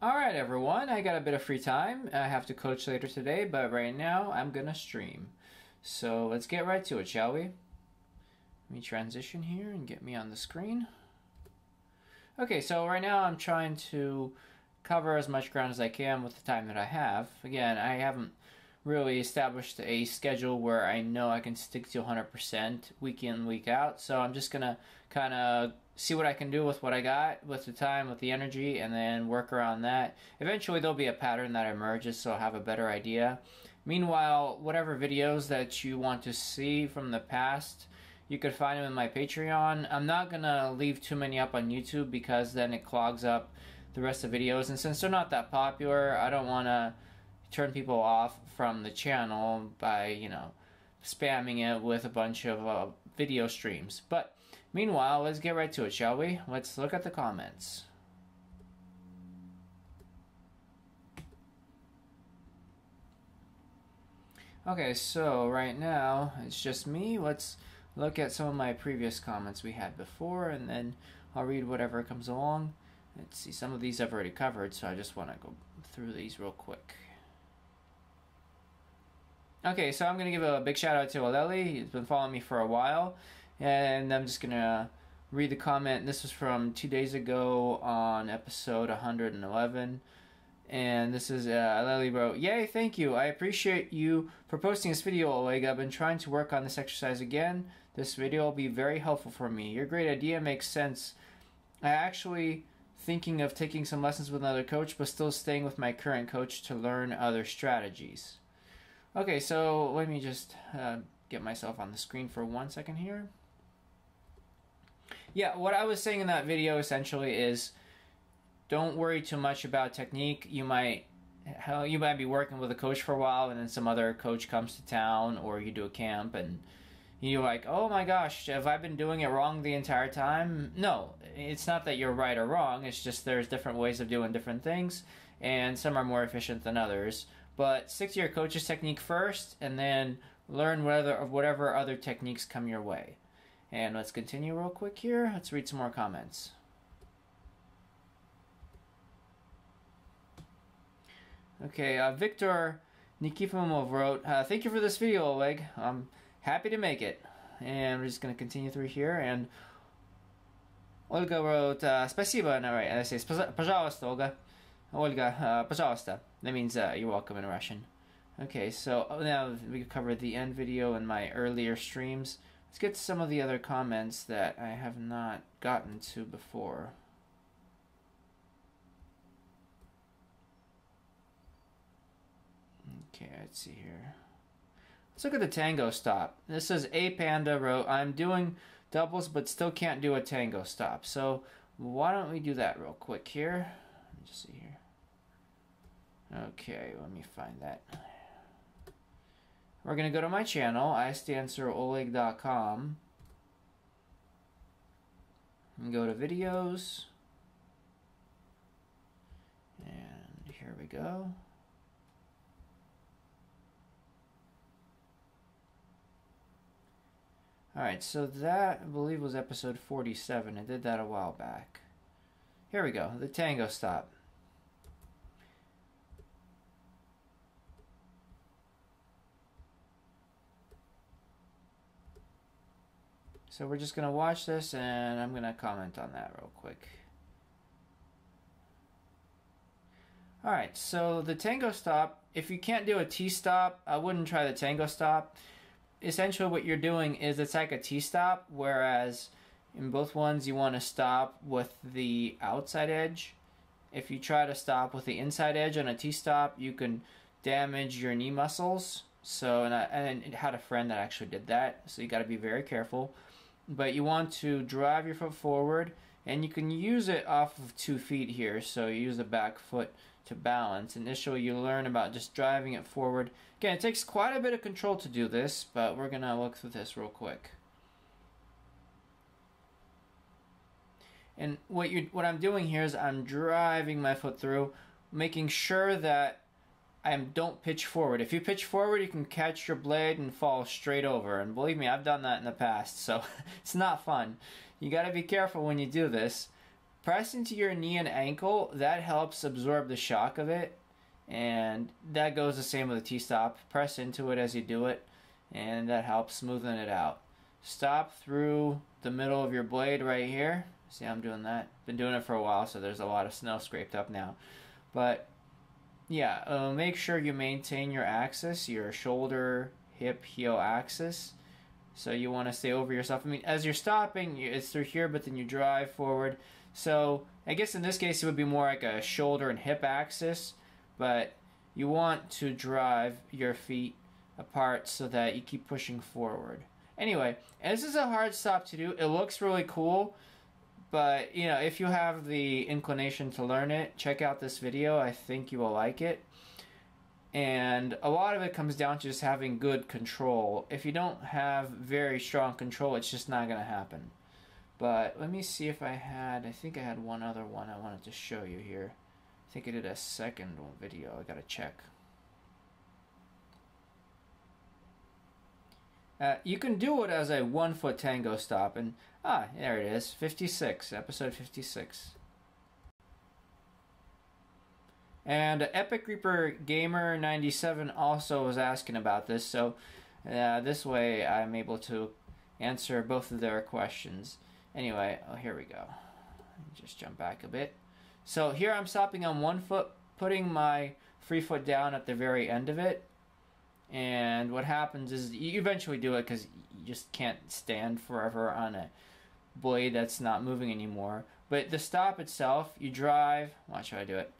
Alright everyone, I got a bit of free time. I have to coach later today, but right now I'm gonna stream. So let's get right to it, shall we? Let me transition here and get me on the screen. Okay, so right now I'm trying to cover as much ground as I can with the time that I have. Again, I haven't really established a schedule where I know I can stick to 100% week in, week out. So I'm just gonna kind of see what I can do with what I got, with the time, with the energy, and then work around that. Eventually there'll be a pattern that emerges, so I'll have a better idea. Meanwhile, whatever videos that you want to see from the past, you could find them in my Patreon. I'm not gonna leave too many up on YouTube because then it clogs up the rest of the videos, and since they're not that popular, I don't want to turn people off from the channel by, spamming it with a bunch of video streams. But meanwhile, let's get right to it, shall we? Let's look at the comments. Okay, so right now it's just me. Let's look at some of my previous comments we had before, and then I'll read whatever comes along. Let's see, some of these I've already covered, so I just want to go through these real quick. Okay, so I'm going to give a big shout out to Aleli. He's been following me for a while, and I'm just going to read the comment. This was from 2 days ago on episode 111. And this is, Aleli wrote, "Yay, thank you. I appreciate you for posting this video, Oleg. I've been trying to work on this exercise again. This video will be very helpful for me. Your great idea makes sense. I actually thinking of taking some lessons with another coach, but still staying with my current coach to learn other strategies." Okay, so let me just get myself on the screen for 1 second here. Yeah, what I was saying in that video essentially is, don't worry too much about technique. You might be working with a coach for a while, and then some other coach comes to town, or you do a camp, and you're like, oh my gosh, have I been doing it wrong the entire time? No, it's not that you're right or wrong. It's just there's different ways of doing different things, and some are more efficient than others. But stick to your coach's technique first, and then learn whatever other techniques come your way. And let's continue real quick here. Let's read some more comments. Okay, Victor Nikifimov wrote, "Thank you for this video, Oleg. I'm happy to make it." And we're just going to continue through here. And Olga wrote, "Спасибо." No, right, I say, "Пожалуйста, Olga." Olga, "Пожалуйста." That means you're welcome in Russian. Okay, so now we covered the end video in my earlier streams. Let's get to some of the other comments that I have not gotten to before. Okay, let's see here. Let's look at the tango stop. This is A Panda wrote, "I'm doing doubles but still can't do a tango stop." So why don't we do that real quick here? Let me just see here. Okay, let me find that. We're going to go to my channel, istanceroleg.com, and go to videos. And here we go. Alright, so that, I believe, was episode 47. I did that a while back. Here we go, the tango stop. So we're just going to watch this, and I'm going to comment on that real quick. Alright, so the tango stop, if you can't do a T-stop, I wouldn't try the tango stop. Essentially what you're doing is it's like a T-stop, whereas in both ones you want to stop with the outside edge. If you try to stop with the inside edge on a T-stop, you can damage your knee muscles. So, and I had a friend that actually did that, so you got to be very careful. But you want to drive your foot forward, and you can use it off of 2 feet here, so you use the back foot to balance. Initially you learn about just driving it forward. Again, it takes quite a bit of control to do this, but we're going to look through this real quick. And what I'm doing here is I'm driving my foot through, making sure that I don't pitch forward. If you pitch forward, you can catch your blade and fall straight over. And believe me, I've done that in the past, so it's not fun. You got to be careful when you do this. press into your knee and ankle. That helps absorb the shock of it. And that goes the same with the T-stop. Press into it as you do it, and that helps smoothen it out. Stop through the middle of your blade right here. See how I'm doing that? Been doing it for a while, so there's a lot of snow scraped up now. But yeah, make sure you maintain your axis, your shoulder, hip, heel axis. So you want to stay over yourself. I mean, as you're stopping, it's through here, but then you drive forward. So I guess in this case, it would be more like a shoulder and hip axis. But you want to drive your feet apart so that you keep pushing forward. Anyway, this is a hard stop to do. It looks really cool. But, you know, if you have the inclination to learn it, check out this video. I think you will like it. And a lot of it comes down to just having good control. If you don't have very strong control, it's just not going to happen. But let me see if I think I had one other one I wanted to show you here. I think I did a second video. I got to check. You can do it as a 1 foot tango stop. And, there it is. 56, episode 56. And Epic Reaper Gamer 97 also was asking about this, so this way I'm able to answer both of their questions. Anyway, here we go. Just jump back a bit. So here I'm stopping on 1 foot, putting my free foot down at the very end of it. And what happens is you eventually do it because you just can't stand forever on a blade that's not moving anymore. But the stop itself, you drive, watch how I do it.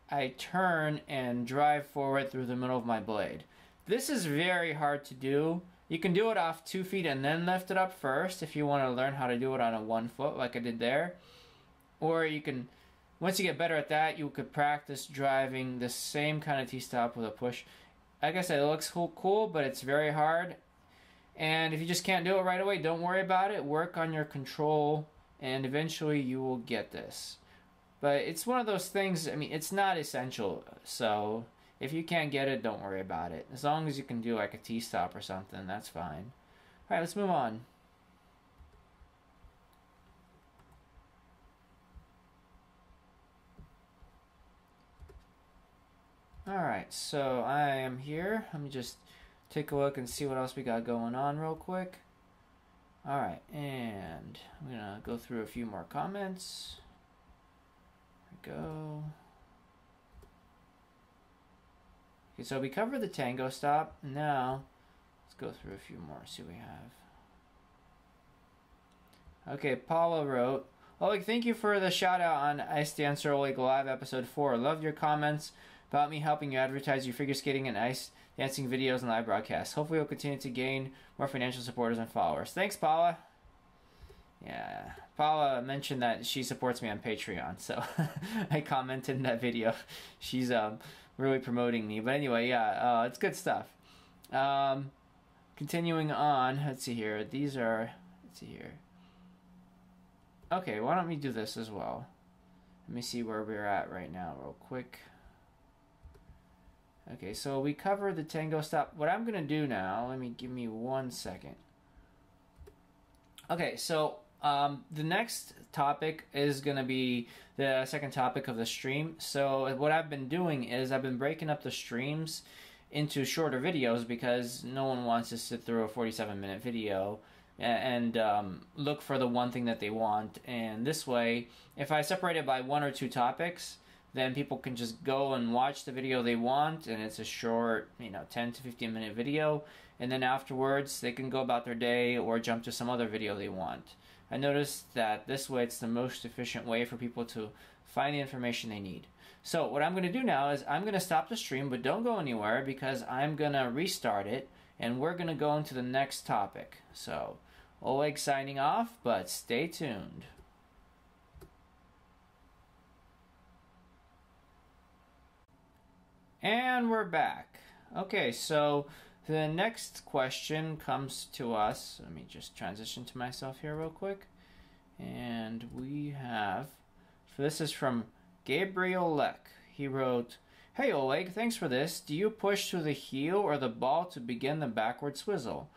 I turn and drive forward through the middle of my blade. This is very hard to do. You can do it off 2 feet and then lift it up first if you want to learn how to do it on a 1 foot like I did there. Or you can, once you get better at that, you could practice driving the same kind of T-stop with a push. Like I said, it looks cool, but it's very hard. And if you just can't do it right away, don't worry about it. Work on your control, and eventually you will get this. But it's one of those things, I mean, it's not essential. So if you can't get it, don't worry about it. As long as you can do like a T-stop or something, that's fine. All right, let's move on. Alright, so I am here. Let me just take a look and see what else we got going on real quick. Alright, and I'm going to go through a few more comments. There we go. Okay, so we covered the tango stop. Now, let's go through a few more, see what we have. Okay, Paula wrote, Oleg, thank you for the shout out on Ice Dancer Oleg Live episode 4. Loved your comments about me helping you advertise your figure skating and ice dancing videos and live broadcasts. Hopefully you'll continue to gain more financial supporters and followers. Thanks, Paula. Yeah, Paula mentioned that she supports me on Patreon, so I commented in that video. She's really promoting me. But anyway, yeah, it's good stuff. Continuing on, let's see here. Let's see here. Okay, why don't we do this as well? Let me see where we're at right now real quick. Okay, so we covered the tango stop. What I'm going to do now, give me 1 second. Okay, so the next topic is going to be the second topic of the stream. So what I've been doing is I've been breaking up the streams into shorter videos because no one wants to sit through a 47-minute video and look for the one thing that they want. And this way, if I separate it by 1 or 2 topics, then people can just go and watch the video they want, and it's a short, 10 to 15 minute video, and then afterwards they can go about their day or jump to some other video they want. I noticed that this way it's the most efficient way for people to find the information they need. So what I'm going to do now is I'm going to stop the stream, but don't go anywhere because I'm going to restart it, and we're going to go into the next topic. So, Oleg signing off, but stay tuned. And we're back. Okay, so the next question comes to us. Let me just transition to myself here real quick. And we have, this is from Gabriel Leck. He wrote, Hey Oleg, thanks for this. Do you push through the heel or the ball to begin the backward swizzle?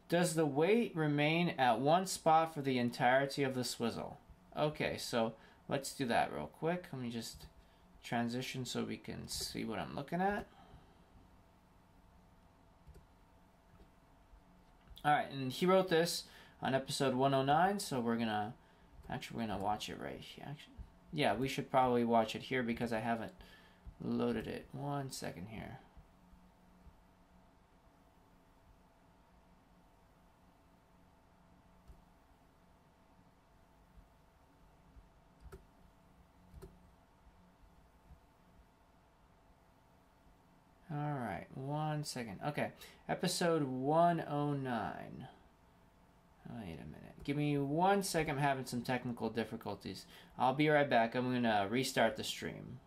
Does the weight remain at one spot for the entirety of the swizzle? Okay, so let's do that real quick. Let me just transition so we can see what I'm looking at. Alright, and he wrote this on episode 109, so we're gonna watch it right here. Actually, yeah, we should probably watch it here because I haven't loaded it. 1 second here. Alright, 1 second. Okay, episode 109. Wait a minute. Give me 1 second. I'm having some technical difficulties. I'll be right back. I'm going to restart the stream.